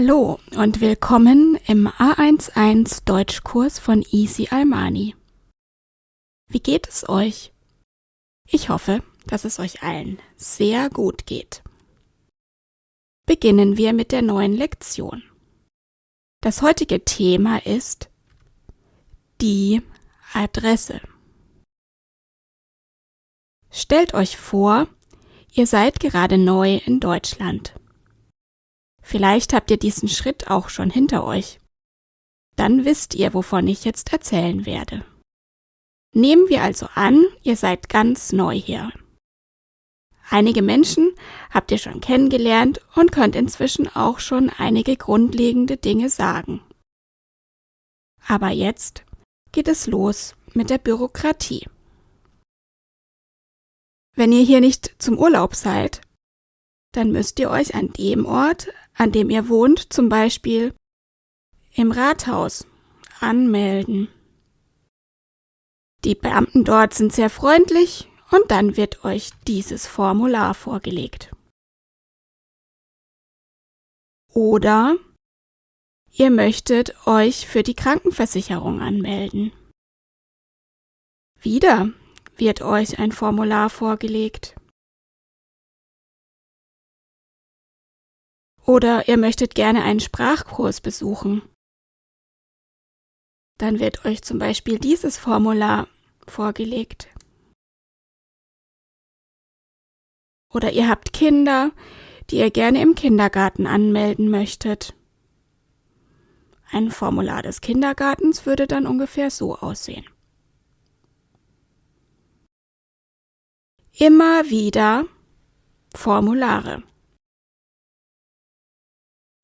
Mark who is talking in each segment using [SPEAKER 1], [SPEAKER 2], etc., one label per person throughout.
[SPEAKER 1] Hallo und willkommen im A11 Deutschkurs von Easy Almani. Wie geht es euch? Ich hoffe, dass es euch allen sehr gut geht. Beginnen wir mit der neuen Lektion. Das heutige Thema ist die Adresse. Stellt euch vor, ihr seid gerade neu in Deutschland. Vielleicht habt ihr diesen Schritt auch schon hinter euch. Dann wisst ihr, wovon ich jetzt erzählen werde. Nehmen wir also an, ihr seid ganz neu hier. Einige Menschen habt ihr schon kennengelernt und könnt inzwischen auch schon einige grundlegende Dinge sagen. Aber jetzt geht es los mit der Bürokratie. Wenn ihr hier nicht zum Urlaub seid, dann müsst ihr euch an dem Ort, an dem ihr wohnt, zum Beispiel im Rathaus, anmelden. Die Beamten dort sind sehr freundlich und dann wird euch dieses Formular vorgelegt. Oder ihr möchtet euch für die Krankenversicherung anmelden. Wieder wird euch ein Formular vorgelegt. Oder ihr möchtet gerne einen Sprachkurs besuchen. Dann wird euch zum Beispiel dieses Formular vorgelegt. Oder ihr habt Kinder, die ihr gerne im Kindergarten anmelden möchtet. Ein Formular des Kindergartens würde dann ungefähr so aussehen. Immer wieder Formulare.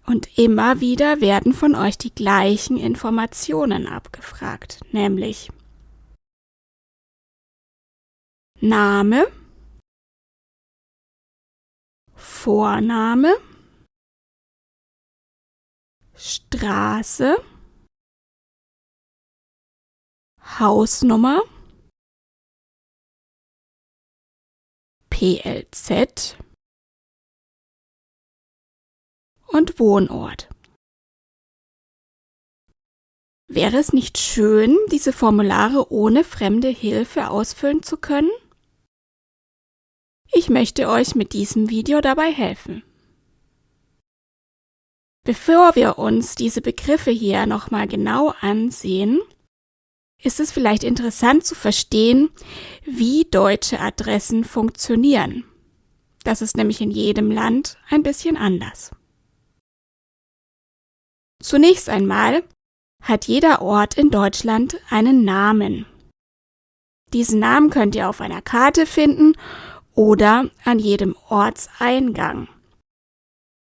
[SPEAKER 1] Und immer wieder werden von euch die gleichen Informationen abgefragt, nämlich Name, Vorname, Straße, Hausnummer, PLZ und Wohnort. Wäre es nicht schön, diese Formulare ohne fremde Hilfe ausfüllen zu können? Ich möchte euch mit diesem Video dabei helfen. Bevor wir uns diese Begriffe hier nochmal genau ansehen, ist es vielleicht interessant zu verstehen, wie deutsche Adressen funktionieren. Das ist nämlich in jedem Land ein bisschen anders. Zunächst einmal hat jeder Ort in Deutschland einen Namen. Diesen Namen könnt ihr auf einer Karte finden oder an jedem Ortseingang.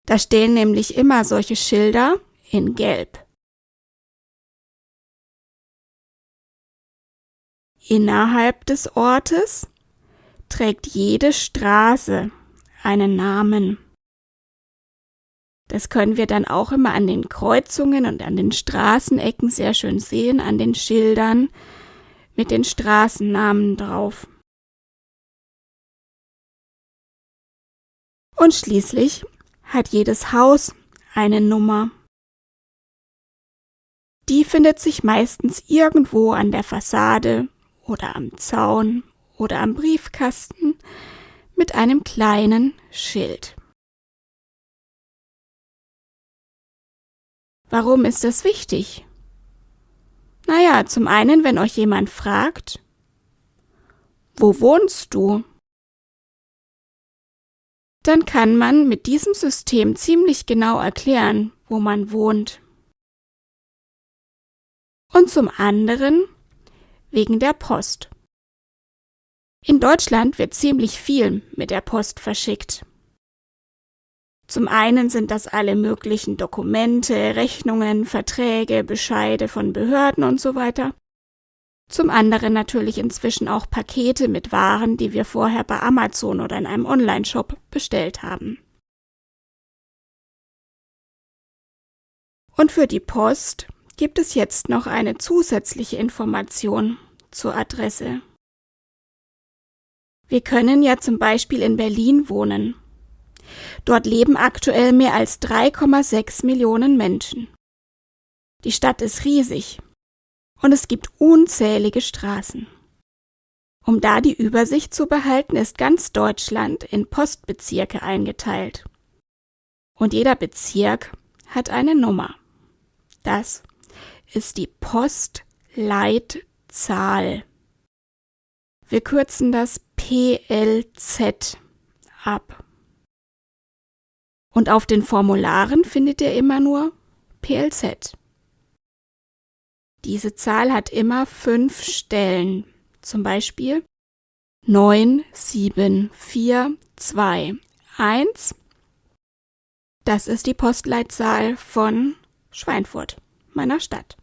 [SPEAKER 1] Da stehen nämlich immer solche Schilder in Gelb. Innerhalb des Ortes trägt jede Straße einen Namen. Das können wir dann auch immer an den Kreuzungen und an den Straßenecken sehr schön sehen, an den Schildern mit den Straßennamen drauf. Und schließlich hat jedes Haus eine Nummer. Die findet sich meistens irgendwo an der Fassade oder am Zaun oder am Briefkasten mit einem kleinen Schild. Warum ist das wichtig? Naja, zum einen, wenn euch jemand fragt, wo wohnst du? Dann kann man mit diesem System ziemlich genau erklären, wo man wohnt. Und zum anderen wegen der Post. In Deutschland wird ziemlich viel mit der Post verschickt. Zum einen sind das alle möglichen Dokumente, Rechnungen, Verträge, Bescheide von Behörden und so weiter. Zum anderen natürlich inzwischen auch Pakete mit Waren, die wir vorher bei Amazon oder in einem Online-Shop bestellt haben. Und für die Post gibt es jetzt noch eine zusätzliche Information zur Adresse. Wir können ja zum Beispiel in Berlin wohnen. Dort leben aktuell mehr als 3,6 Millionen Menschen. Die Stadt ist riesig und es gibt unzählige Straßen. Um da die Übersicht zu behalten, ist ganz Deutschland in Postbezirke eingeteilt. Und jeder Bezirk hat eine Nummer. Das ist die Postleitzahl. Wir kürzen das PLZ ab. Und auf den Formularen findet ihr immer nur PLZ. Diese Zahl hat immer 5 Stellen. Zum Beispiel 97421. Das ist die Postleitzahl von Schweinfurt, meiner Stadt.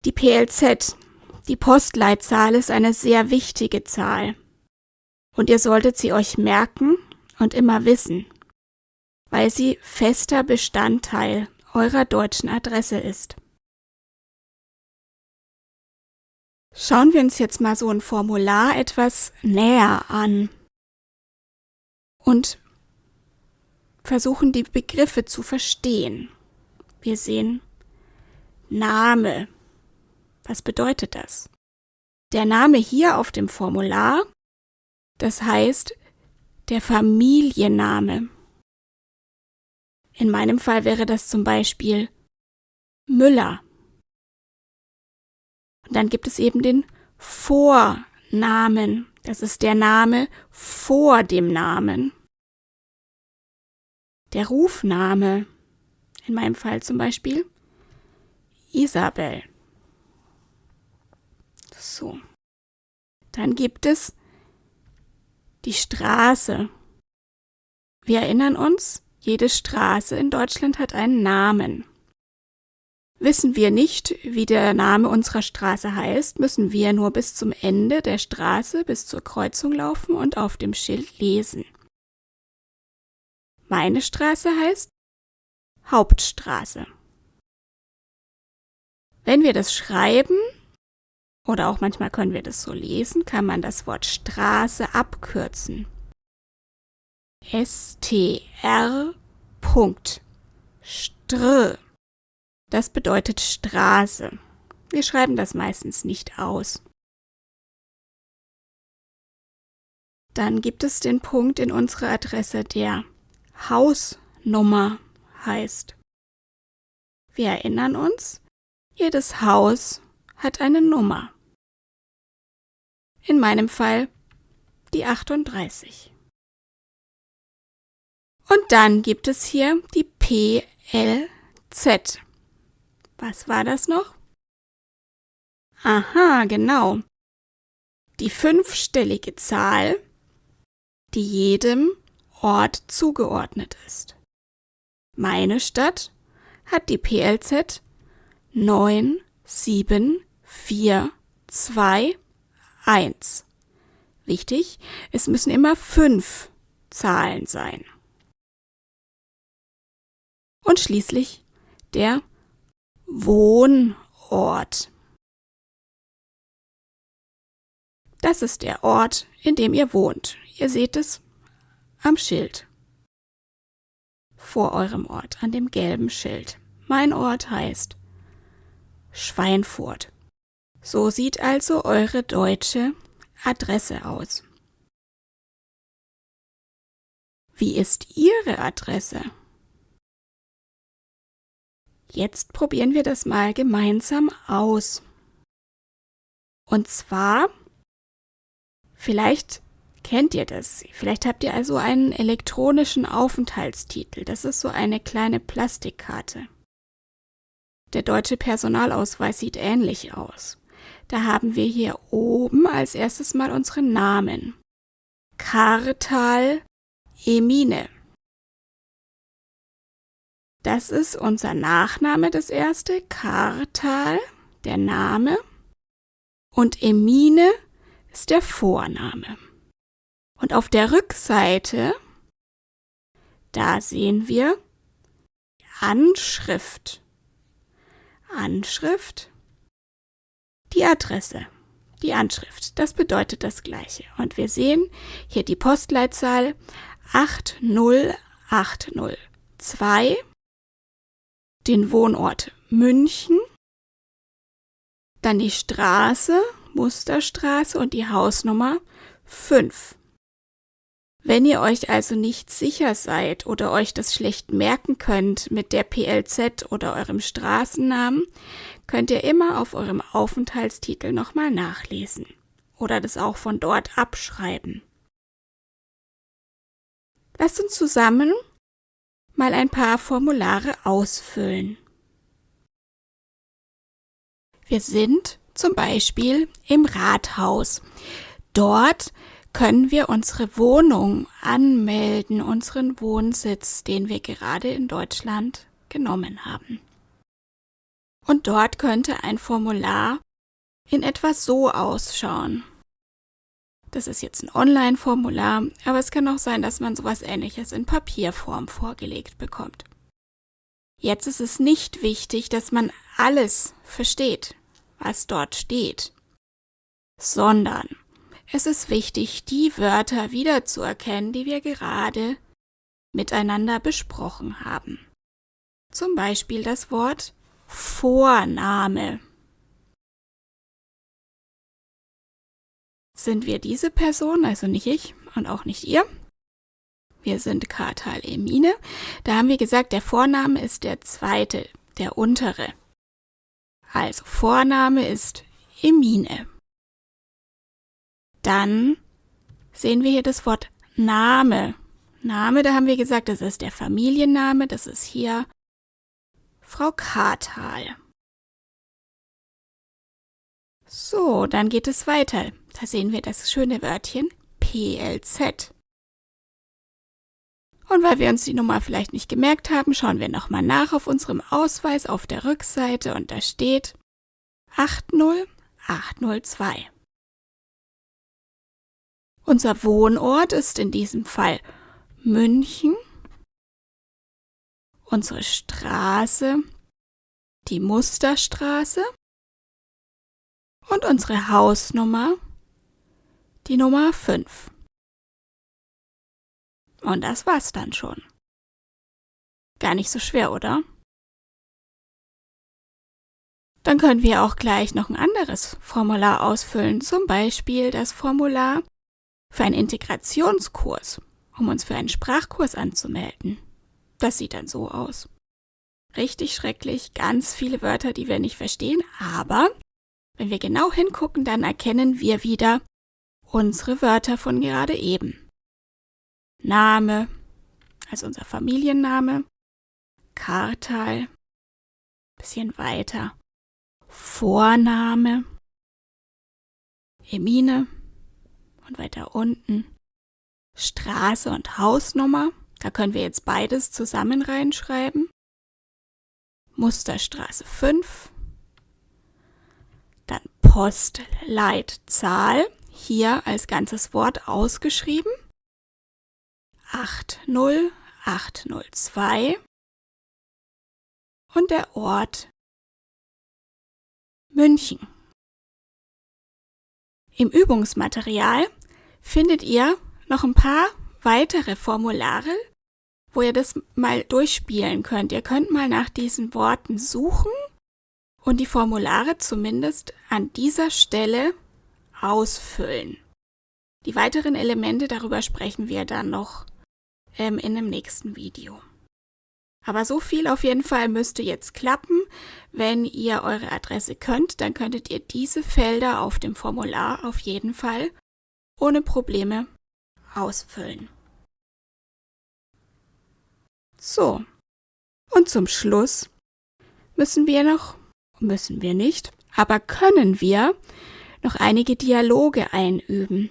[SPEAKER 1] Die PLZ, die Postleitzahl, ist eine sehr wichtige Zahl. Und ihr solltet sie euch merken und immer wissen, weil sie fester Bestandteil eurer deutschen Adresse ist. Schauen wir uns jetzt mal so ein Formular etwas näher an und versuchen, die Begriffe zu verstehen. Wir sehen Name. Was bedeutet das? Der Name hier auf dem Formular, das heißt der Familienname. In meinem Fall wäre das zum Beispiel Müller. Und dann gibt es eben den Vornamen. Das ist der Name vor dem Namen. Der Rufname. In meinem Fall zum Beispiel Isabel. So. Dann gibt es die Straße. Wir erinnern uns, jede Straße in Deutschland hat einen Namen. Wissen wir nicht, wie der Name unserer Straße heißt, müssen wir nur bis zum Ende der Straße, bis zur Kreuzung laufen und auf dem Schild lesen. Meine Straße heißt Hauptstraße. Wenn wir das schreiben, oder auch manchmal können wir das so lesen, kann man das Wort Straße abkürzen. STR. Str. Das bedeutet Straße. Wir schreiben das meistens nicht aus. Dann gibt es den Punkt in unserer Adresse, der Hausnummer heißt. Wir erinnern uns, jedes Haus hat eine Nummer. In meinem Fall die 38. Und dann gibt es hier die PLZ. Was war das noch? Aha, genau. Die 5-stellige Zahl, die jedem Ort zugeordnet ist. Meine Stadt hat die PLZ 97421. Wichtig, es müssen immer 5 Zahlen sein. Und schließlich der Wohnort. Das ist der Ort, in dem ihr wohnt. Ihr seht es am Schild. Vor eurem Ort, an dem gelben Schild. Mein Ort heißt Schweinfurt. So sieht also eure deutsche Adresse aus. Wie ist Ihre Adresse? Jetzt probieren wir das mal gemeinsam aus. Und zwar, vielleicht kennt ihr das, vielleicht habt ihr also einen elektronischen Aufenthaltstitel. Das ist so eine kleine Plastikkarte. Der deutsche Personalausweis sieht ähnlich aus. Da haben wir hier oben als erstes mal unseren Namen. Kartal Emine. Das ist unser Nachname, das erste, Kartal, der Name, und Emine ist der Vorname. Und auf der Rückseite, da sehen wir Anschrift. Anschrift, die Adresse. die Anschrift. Das bedeutet das Gleiche. Und wir sehen hier die Postleitzahl 80802, den Wohnort München, dann die Straße, Musterstraße und die Hausnummer 5. Wenn ihr euch also nicht sicher seid oder euch das schlecht merken könnt mit der PLZ oder eurem Straßennamen, könnt ihr immer auf eurem Aufenthaltstitel nochmal nachlesen oder das auch von dort abschreiben. Lasst uns zusammen mal ein paar Formulare ausfüllen. Wir sind zum Beispiel im Rathaus. Dort können wir unsere Wohnung anmelden, unseren Wohnsitz, den wir gerade in Deutschland genommen haben. Und dort könnte ein Formular in etwa so ausschauen. Das ist jetzt ein Online-Formular, aber es kann auch sein, dass man sowas Ähnliches in Papierform vorgelegt bekommt. Jetzt ist es nicht wichtig, dass man alles versteht, was dort steht, sondern es ist wichtig, die Wörter wiederzuerkennen, die wir gerade miteinander besprochen haben. Zum Beispiel das Wort Vorname. Sind wir diese Person, also nicht ich und auch nicht ihr? Wir sind Kartal Emine. Da haben wir gesagt, der Vorname ist der zweite, der untere. Also Vorname ist Emine. Dann sehen wir hier das Wort Name. Name, da haben wir gesagt, das ist der Familienname, das ist hier Frau Kartal. So, dann geht es weiter. Da sehen wir das schöne Wörtchen PLZ. Und weil wir uns die Nummer vielleicht nicht gemerkt haben, schauen wir nochmal nach auf unserem Ausweis auf der Rückseite und da steht 80802. Unser Wohnort ist in diesem Fall München. Unsere Straße, die Musterstraße. Und unsere Hausnummer, die Nummer 5. Und das war's dann schon. Gar nicht so schwer, oder? Dann können wir auch gleich noch ein anderes Formular ausfüllen, zum Beispiel das Formular für einen Integrationskurs, um uns für einen Sprachkurs anzumelden. Das sieht dann so aus. Richtig schrecklich, ganz viele Wörter, die wir nicht verstehen, aber wenn wir genau hingucken, dann erkennen wir wieder unsere Wörter von gerade eben. Name, also unser Familienname, Kartal, bisschen weiter, Vorname, Emine und weiter unten, Straße und Hausnummer, da können wir jetzt beides zusammen reinschreiben, Musterstraße 5, dann Postleitzahl, hier als ganzes Wort ausgeschrieben, 80802 und der Ort München. Im Übungsmaterial findet ihr noch ein paar weitere Formulare, wo ihr das mal durchspielen könnt. Ihr könnt mal nach diesen Worten suchen und die Formulare zumindest an dieser Stelle ausfüllen. Die weiteren Elemente, darüber sprechen wir dann noch in dem nächsten Video. Aber so viel auf jeden Fall müsste jetzt klappen. Wenn ihr eure Adresse könnt, dann könntet ihr diese Felder auf dem Formular auf jeden Fall ohne Probleme ausfüllen. So, und zum Schluss müssen wir nicht, aber können wir noch einige Dialoge einüben.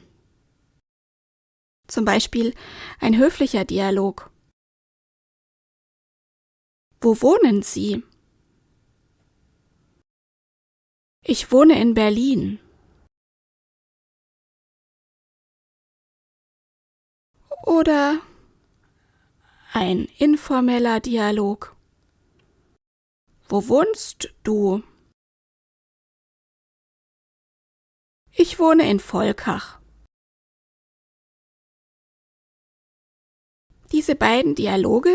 [SPEAKER 1] Zum Beispiel ein höflicher Dialog. Wo wohnen Sie? Ich wohne in Berlin. Oder ein informeller Dialog. Wo wohnst du? Ich wohne in Volkach. Diese beiden Dialoge,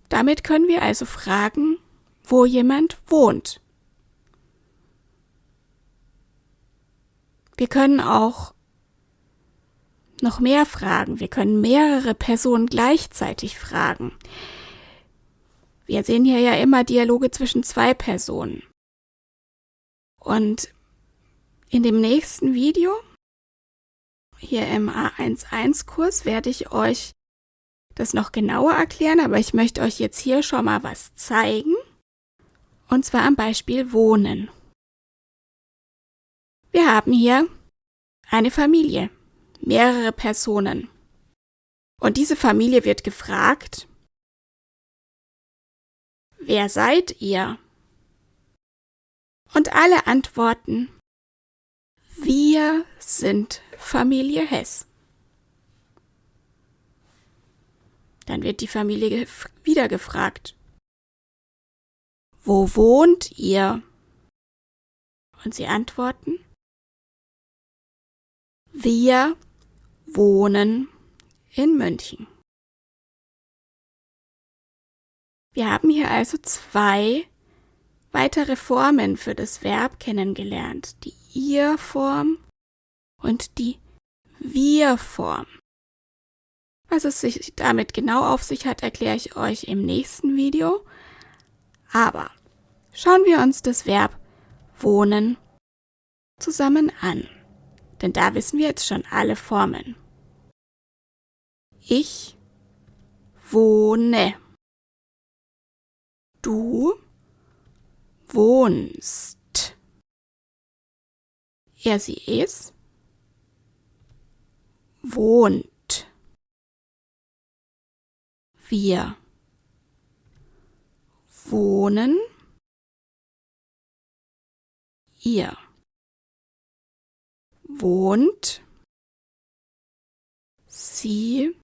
[SPEAKER 1] damit können wir also fragen, wo jemand wohnt. Wir können auch noch mehr fragen. Wir können mehrere Personen gleichzeitig fragen. Wir sehen hier ja immer Dialoge zwischen zwei Personen. Und in dem nächsten Video, hier im A11-Kurs, werde ich euch das noch genauer erklären, aber ich möchte euch jetzt hier schon mal was zeigen. Und zwar am Beispiel Wohnen. Wir haben hier eine Familie, mehrere Personen. Und diese Familie wird gefragt, wer seid ihr? Und alle antworten, wir sind Familie Hess. Dann wird die Familie wieder gefragt, wo wohnt ihr? Und sie antworten, wir wohnen in München. Wir haben hier also zwei weitere Formen für das Verb kennengelernt, die Ihr-Form und die Wir-Form. Was es sich damit genau auf sich hat, erkläre ich euch im nächsten Video. Aber schauen wir uns das Verb wohnen zusammen an, denn da wissen wir jetzt schon alle Formen. Ich wohne. Du wohnst. Er, sie, es wohnt. Wir wohnen. Ihr wohnt. Sie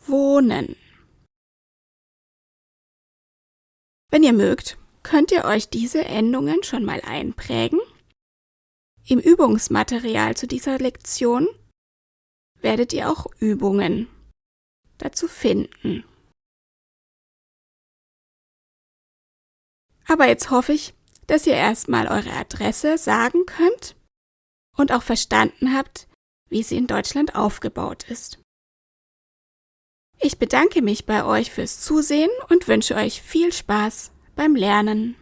[SPEAKER 1] wohnen. Wenn ihr mögt, könnt ihr euch diese Endungen schon mal einprägen. Im Übungsmaterial zu dieser Lektion werdet ihr auch Übungen dazu finden. Aber jetzt hoffe ich, dass ihr erstmal eure Adresse sagen könnt und auch verstanden habt, wie sie in Deutschland aufgebaut ist. Ich bedanke mich bei euch fürs Zusehen und wünsche euch viel Spaß beim Lernen.